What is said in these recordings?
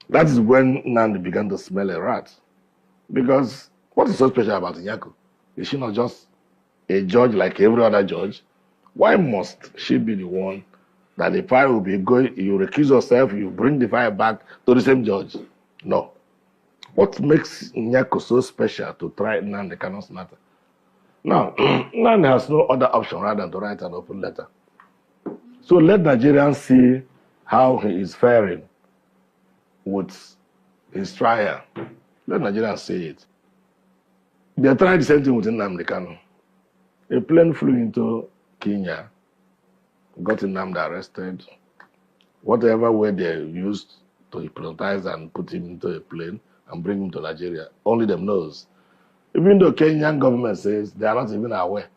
That is when Nnamdi began to smell a rat. Because what is so special about Nyako? Is she not just a judge like every other judge? Why must she be the one that the file will be going, you recuse yourself, you bring the file back to the same judge? No. What makes Nyako so special to try Nnamdi Kanu's matter? Now, Nnamdi has no other option rather than to write an open letter. So let Nigerians see how he is faring with his trial. Let Nigerians see it. They tried the same thing with Nnamdi Kanu. A plane flew into Kenya, got Nnamdi arrested. Whatever way they used to hypnotize and put him into a plane and bring him to Nigeria, only them knows. Even though Kenyan government says they are not even aware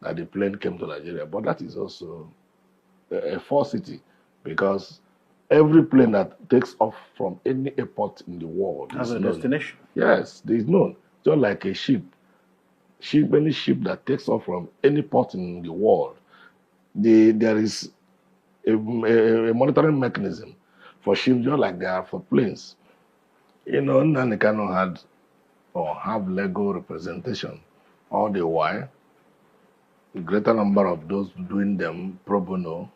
that the plane came to Nigeria, but that is also a falsity, because every plane that takes off from any airport in the world has a destination. Yes, it is known. Just like a ship. Any ship that takes off from any port in the world, there is a monitoring mechanism for ships, just like there are for planes. You know, Nnamdi Kanu had or have legal representation all the while. A greater number of those doing them pro bono.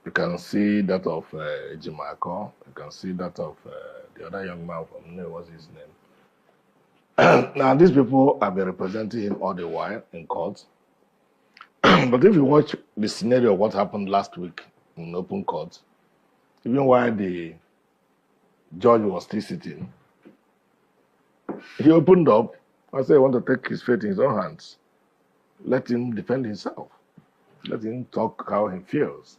You can see that of Ejimako. You can see that of the other young man from what's his name. Now, these people have been representing him all the while in court. But if you watch the scenario of what happened last week in open court, even while the judge was still sitting, he opened up and said he wanted to take his fate in his own hands. Let him defend himself. Let him talk how he feels.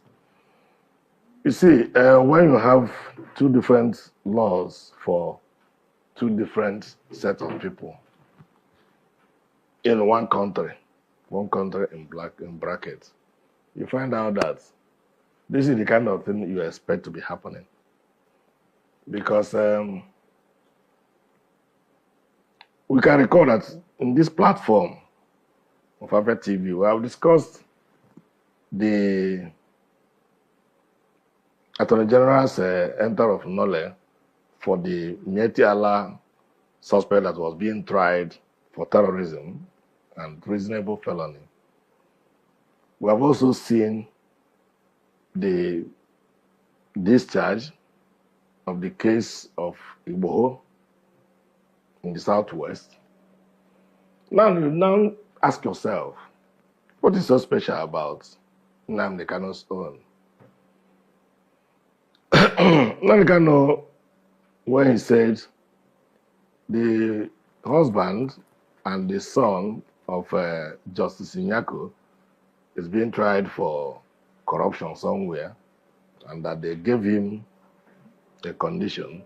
You see, when you have two different laws for two different sets of people in one country in brackets, you find out that this is the kind of thing you expect to be happening. Because we can recall that in this platform of BiAFRA TV, we have discussed the Attorney General's enter of Nole for the Mieti Allah suspect that was being tried for terrorism and reasonable felony. We have also seen the discharge of the case of Igboho in the Southwest. Now ask yourself, what is so special about Nnamdi Kanu's own? Nnamdi Kanu, when he said the husband and the son of Justice Nyako is being tried for corruption somewhere, and that they gave him a condition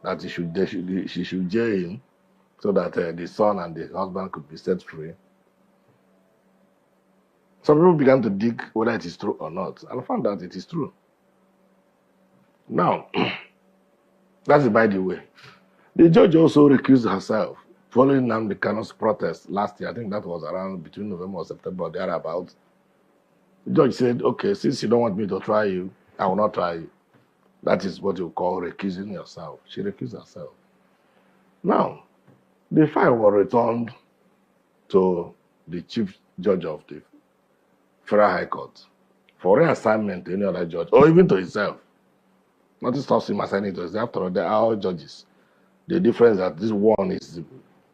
that she should jail him so that the son and the husband could be set free. Some people began to dig whether it is true or not, and I found out it is true. Now, that's by the way. The judge also recused herself following Nnamdi Kanu's protest last year. I think that was around between November or September, thereabouts. The judge said, okay, since you don't want me to try you, I will not try you. That is what you call recusing yourself. She recused herself. Now, the file was returned to the chief judge of the Federal High Court for reassignment to any other judge, or even to himself. Nothing stops him assigning to himself. After all, they are all judges. The difference is that this one is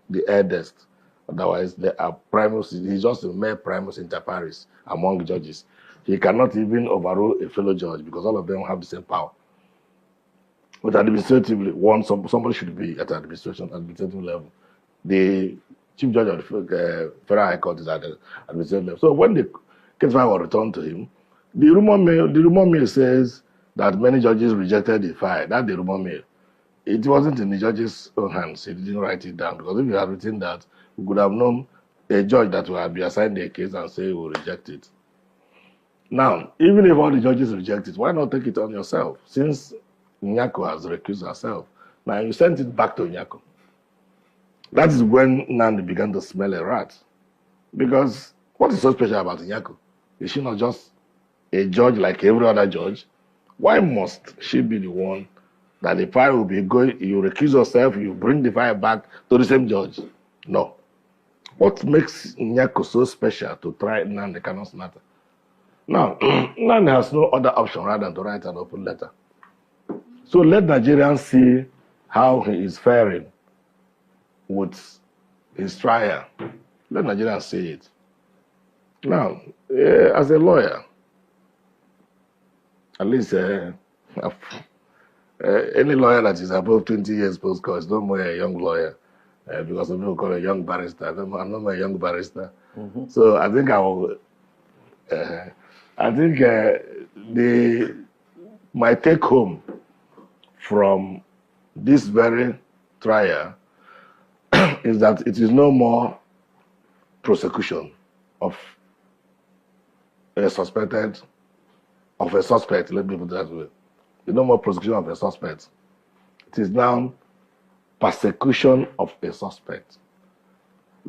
the eldest. Otherwise, they are primus. He's just a mere primus inter pares among judges. He cannot even overrule a fellow judge because all of them have the same power. But administratively, somebody should be at administrative level. The chief judge of the Federal High Court is at the administrative level. So when the case file was returned to him, the rumor mill says that many judges rejected the file. That's the rumor mill. It wasn't in the judge's own hands. He didn't write it down, because if he had written that, we could have known a judge that would be assigned a case and say he will reject it. Now, even if all the judges reject it, why not take it on yourself? Since Nyako has recused herself, now you sent it back to Nyako. That is when Nnamdi began to smell a rat. Because what is so special about Nyako? Is she not just a judge like every other judge? Why must she be the one that the file will be going, you recuse yourself, you bring the file back to the same judge? No. What makes Nyako so special to try Nnamdi Kanu's matter? Now, Nnamdi has no other option rather than to write an open letter. So let Nigerians see how he is faring with his trial. Let Nigerians see it. Now, as a lawyer, at least any lawyer that is above 20 years post-court is no more a young lawyer. Because some people call a young barrister. I'm not a young barrister. So I think my take home from this very trial is that it is no more prosecution of a suspect, let me put it that way. It's no more prosecution of a suspect. It is now persecution of a suspect.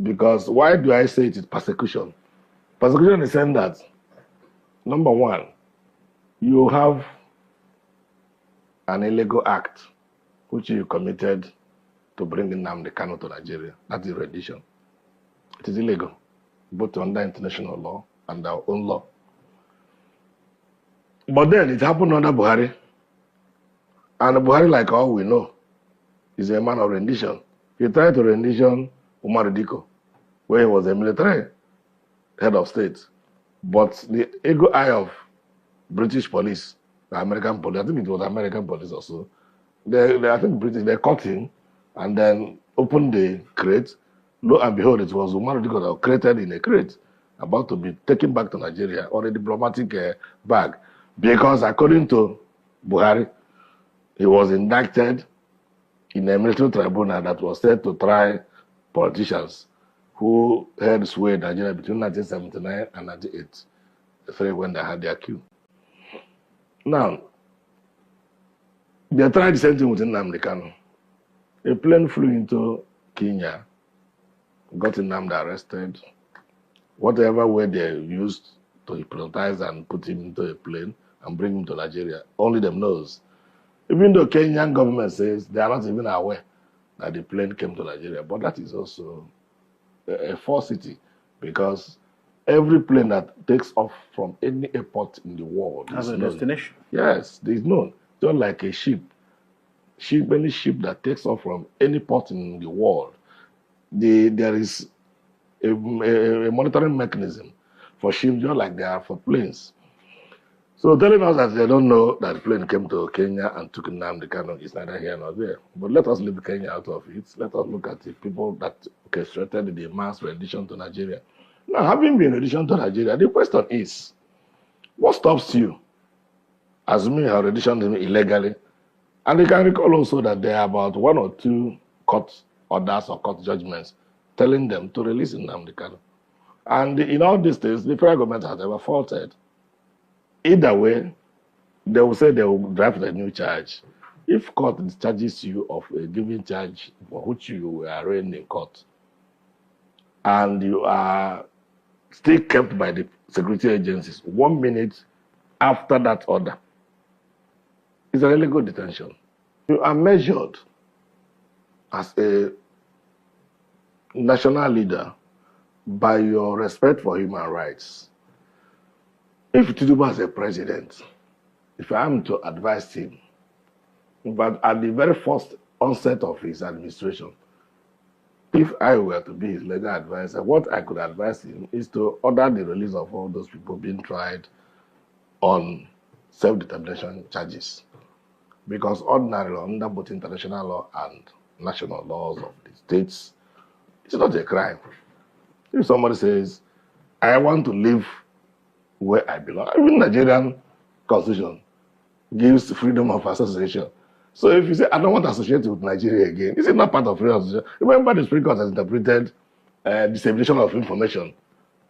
Because why do I say it is persecution? Persecution is saying that, number one, you have an illegal act which you committed to bring Nnamdi Kanu to Nigeria. That is rendition. It is illegal, both under international law and our own law. But then it happened under Buhari. And Buhari, like all we know, is a man of rendition. He tried to rendition Umar Diko, where he was a military head of state. But the eagle eye of British police, the American police, I think it was American police also, I think British, they caught him and then opened the crate. Lo and behold, it was Umar Diko that was created in a crate, about to be taken back to Nigeria on a diplomatic bag. Because according to Buhari, he was indicted in a military tribunal that was set to try politicians who held sway in Nigeria between 1979 and 1983 when they had their coup. Now, they tried the same thing with Nnamdi Kanu. A plane flew into Kenya, got Nnamdi arrested. Whatever way they used to hypnotize and put him into a plane and bring him to Nigeria, only them knows. Even though Kenyan government says they are not even aware that the plane came to Nigeria, but that is also a falsity, because every plane that takes off from any airport in the world has a destination. Yes, it is known. Just like a ship. Any ship that takes off from any port in the world, there is a monitoring mechanism for ships, just like there are for planes. So telling us that they don't know that the plane came to Kenya and took Nnamdi Kanu is neither here nor there. But let us leave Kenya out of it. Let us look at the people that orchestrated the mass rendition to Nigeria. Now, having been rendition to Nigeria, the question is, what stops you, assuming you have renditioned them illegally? And you can recall also that there are about 1 or 2 court orders or court judgments telling them to release Nnamdi Kanu. And in all these things, the federal government has never faulted. Either way, they will say they will draft a new charge. If court discharges you of a given charge for which you were arraigned in court, and you are still kept by the security agencies 1 minute after that order, it's an illegal detention. You are measured as a national leader by your respect for human rights. If Tinubu is a president, if I am to advise him, but at the very first onset of his administration, if I were to be his legal advisor, what I could advise him is to order the release of all those people being tried on self-determination charges. Because ordinarily, under both international law and national laws of the states, it's not a crime. If somebody says, I want to live where I belong, even Nigerian constitution gives freedom of association. So if you say, I don't want to associate with Nigeria again, is it not part of freedom of association? Remember, the Supreme Court has interpreted dissemination of information,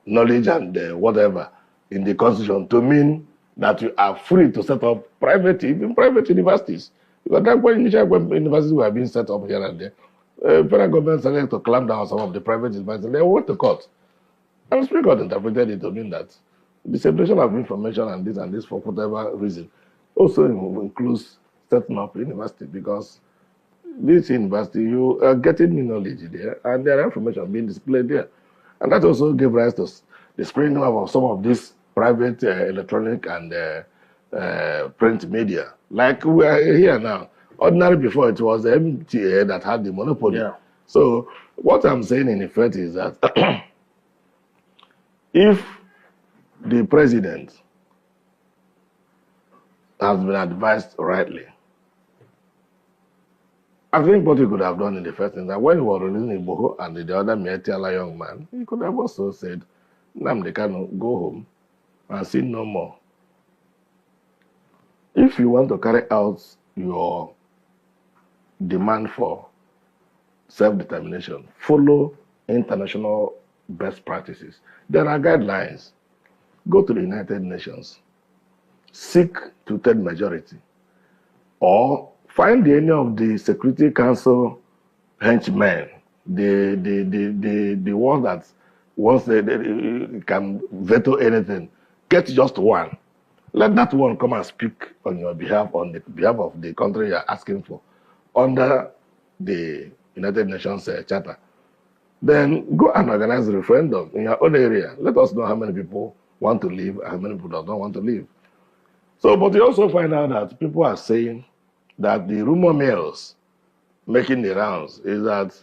knowledge, and whatever in the constitution to mean that you are free to set up even private universities. Because that's when universities were being set up here and there. Federal government started to clamp down on some of the private universities. They went to court. And the Supreme Court interpreted it to mean that dissemination of information and this for whatever reason. also includes setting up university, because this university, you are getting knowledge there, and there are information being displayed there. And that also gave rise to the springing up of some of these private electronic and print media. Like we are here now. Ordinary before, it was the MTA that had the monopoly. Yeah. So what I'm saying in effect is that if the president has been advised rightly, I think what he could have done in the first instance, when he was releasing Igboho and the other Mietiala young man, he could have also said, Nnamdi, go home and sin no more. If you want to carry out your demand for self-determination, follow international best practices. There are guidelines. Go to the United Nations, seek two-thirds majority, or find any of the Security Council henchmen, the ones that once they can veto anything, get just one. Let that one come and speak on your behalf, on the behalf of the country you're asking for, under the United Nations Charter. Then go and organize a referendum in your own area. Let us know how many people want to leave and how many people don't want to leave. So, but you also find out that people are saying that the rumor mills making the rounds is that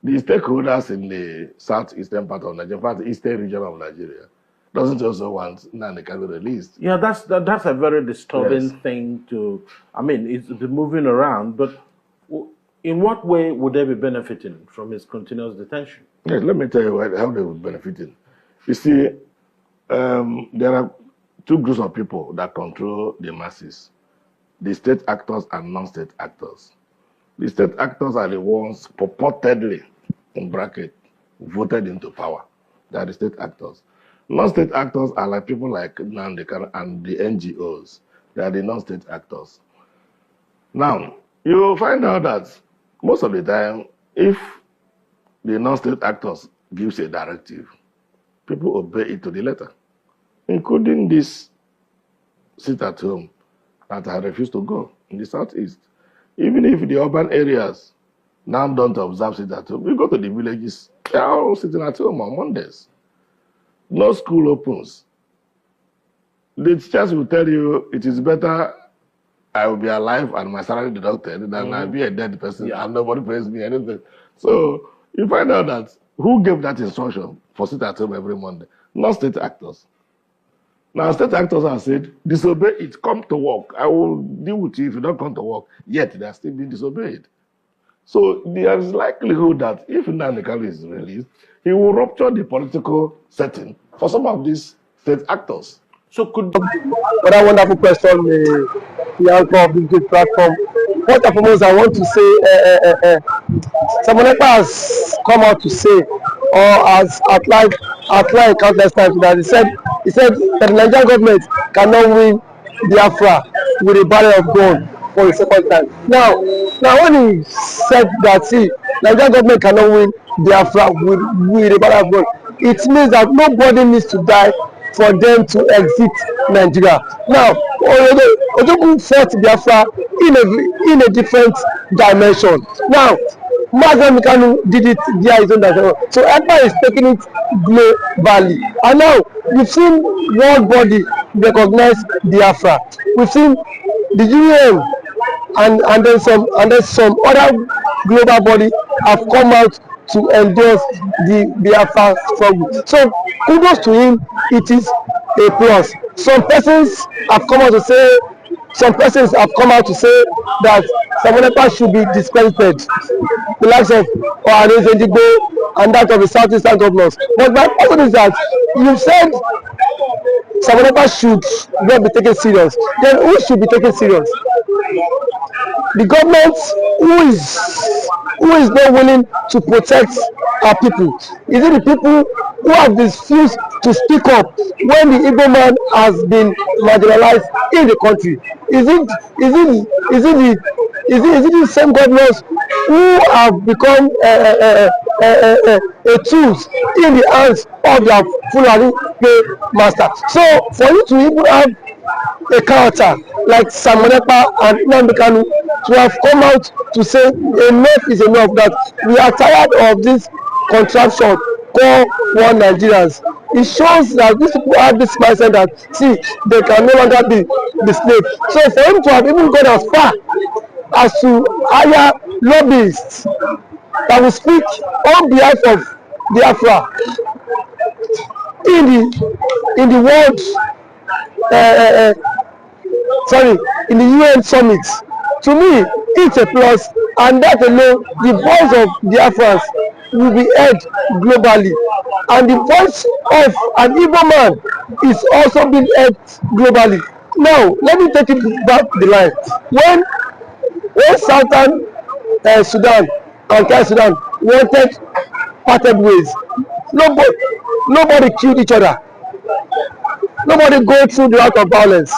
the stakeholders in the southeastern part of Nigeria, in fact, the eastern region of Nigeria, doesn't also want Nnamdi Kanu released. Yeah, that's a very disturbing Yes. thing to, I mean, it's moving around, but in what way would they be benefiting from his continuous detention? Yes, let me tell you how they would benefit. You see, there are two groups of people that control the masses: the state actors and non-state actors. The state actors are the ones purportedly, in bracket, voted into power. They are the state actors. Non-state actors are like people like Nnamdi Kanu and the NGOs. They are the non-state actors. Now, you will find out that most of the time, if the non-state actors gives a directive, people obey it to the letter, including this sit at home that I refuse to go in the southeast. Even if the urban areas now don't observe sit at home, we go to the villages, they are all sitting at home on Mondays. No school opens. The teachers will tell you it is better I will be alive and my salary deducted than I'll be a dead person and nobody pays me anything. So you find out that who gave that instruction for sit at home every Monday? Not state actors. Now state actors have said, disobey it, come to work. I will deal with you if you don't come to work. Yet they are still being disobeyed. So there is likelihood that if Nnamdi Kanu is released, he will rupture the political setting for some of these state actors. So could what a wonderful question, the anchor of this great platform. First and foremost, I want to say someone has come out to say, or has outlined countless times, that he said that the Nigerian government cannot win BiAFRA with a barrel of gun for the second time. Now when he said that, see, Nigerian government cannot win BiAFRA with a barrel of gun, it means that nobody needs to die for them to exit Nigeria. Now, Ojogun fought Biafra in a different dimension. Now, Nnamdi Kanu did it via his own dimension. So everybody is taking it globally. And now, we've seen world body recognize Biafra. We've seen the UN and then some other global body have come out to endorse the Biafra struggle. So kudos to him, it is a plus. Some persons have come out to say that Samonekpa should be discredited, the likes of Ohanes Ndigbo and that of the southeastern governors. But my question is that you said Samonekpa should not be taken serious. Then who should be taken serious? The government who is not willing to protect our people? Is it the people who have refused to speak up when the Igbo man has been marginalized in the country? Is it the same governors who have become a tools in the hands of their Fulani master? So for you to even have a character like Samonepa and Nnamdi Kanu to have come out to say enough is enough, that we are tired of this contraption called one Nigerians. It shows that these people have this mindset that, see, they can no longer be the slave. So for him to have even gone as far as to hire lobbyists that will speak on behalf of BiAFRA in the world, in the UN summit, to me it's a plus, and that alone, the voice of Biafrans will be heard globally, and the voice of an Igbo man is also being heard globally. Now let me take it back the line. When Southern Sudan and South Sudan wanted parted ways, nobody killed each other. Nobody go through the route of violence.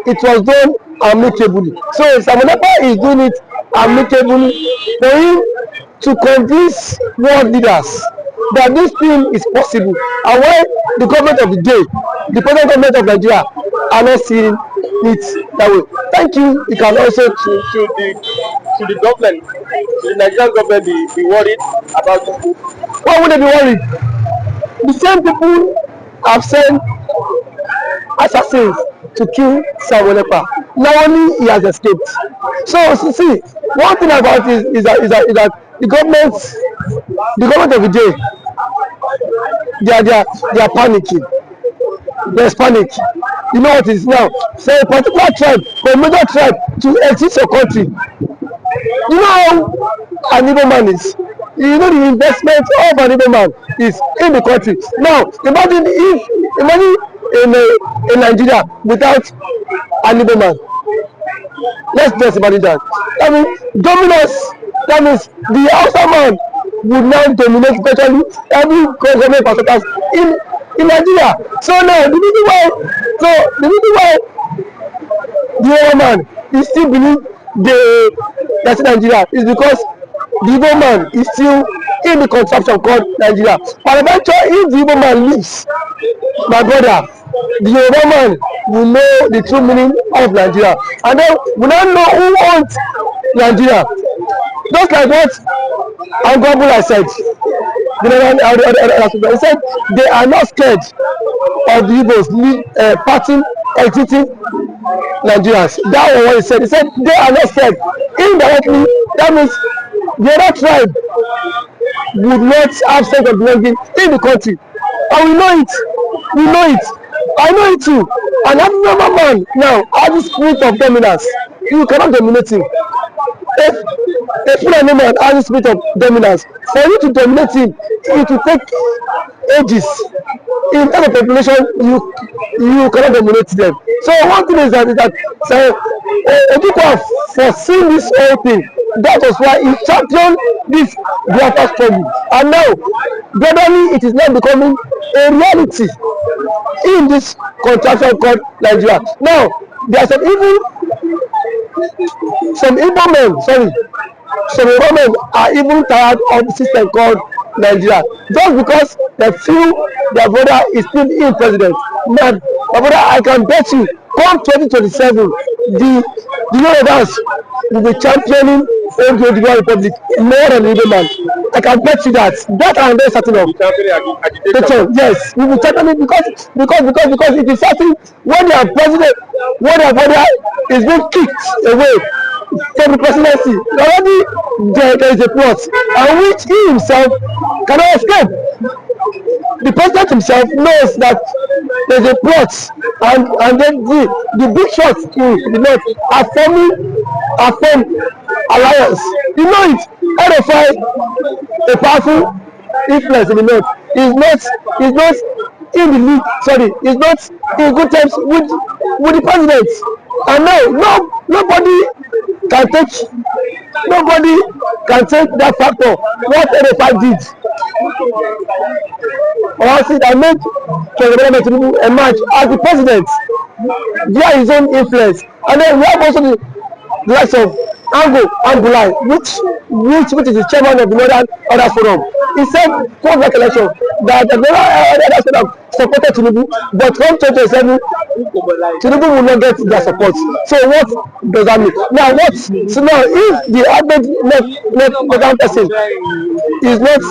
It was done amicably. So Samonepa is doing it amicably for him to convince world leaders that this thing is possible. And why the government of the day, the present government of Nigeria, are not seeing it that way. Thank you. You can also to the government, to the Nigerian government, be worried about this. Why would they be worried? The same people have sent assassins to kill Samonepa. Now only he has escaped. So see, one thing about it is that the government of the day, they are panicking. There's panic. You know what it is now? Say a particular tribe, a major tribe, to exit your country. You know how an Igbo man is. You know the investment of an Igbo man is in the country. Now imagine in Nigeria without an Igbo man. Let's just imagine that. I mean, dominance. That means the outside man would now dominate virtually every government parastatals in Nigeria. So now the reason why the Igbo man is still believe that's Nigeria is because the Igbo man is still in the contraption called Nigeria. But eventually, if the Igbo man leaves, my brother, the Yoruba man will know the true meaning of Nigeria, and then we now know who owns Nigeria. Just like what Angwabula said, he said they are not scared of the Igbos parting, exiting Nigerians. That was what he said. He said they are not scared. Indirectly, that means the other tribe would not have sense of belonging in the country, and we know it. I know it too. And African man now has the spirit of dominance. You cannot dominate him. If Fulani man has the spirit of dominance, for you to dominate him, it will take ages. In terms of population, you cannot dominate them. So one thing is that Ojukwu have foreseen this whole thing. That was why he championed this BiAFRA struggle. And now, gradually, it is now becoming a reality in this contraction called Nigeria. Now, there are some Igbo men are even tired of the system called Nigeria, just because they feel their brother is still in president. Man, my brother, I can bet you, come 2027, the Yorubas will be championing the Republic more than the Igbo man. I can bet you that. That I'm very certain of. Yes, we will championing because it is certain when their president, when their brother is being kicked away from the presidency, already there is a plot, and which he himself cannot escape. The president himself knows that there's a plot, and then the big shots in the north are forming alliance. You know it. RFI, a powerful influence in the north, is not in the league. Sorry, is not in good terms with the president. And now nobody can take that factor. What RFI did. Or see that made Tinubu emerge as the president via his own influence. And then we have also the likes of Angulai, which is the chairman of the Northern Order Forum, he said post that election that the other side have supported Tinubu, but come 2027, Tinubu will not get their support. So what does that mean? Now if the average net person is not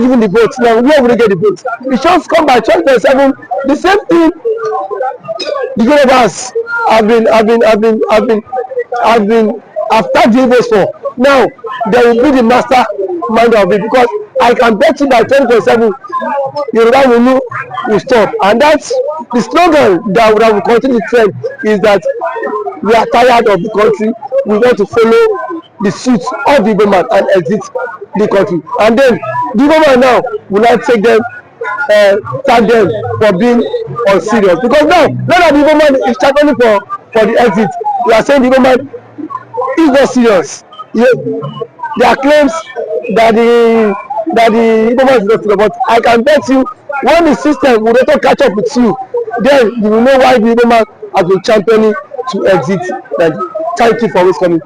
giving the vote, now where will they get the vote? It just come by 2027. The same thing the universe have tagged the votes for. Now they will be the master mind of it, because I can bet you by 2027 Yoruba will stop, and that's the slogan that will continue to trend, is that we are tired of the country, we want to follow the suit of the government and exit the country, and then the government now will not take them thank them for being unserious, because now that the government is challenging for the exit, we are saying the government is not serious. There are claims that the government is not serious, but I can bet you when the system will not catch up with you, then you will know why the government has been championing to exit. Thank you for always coming.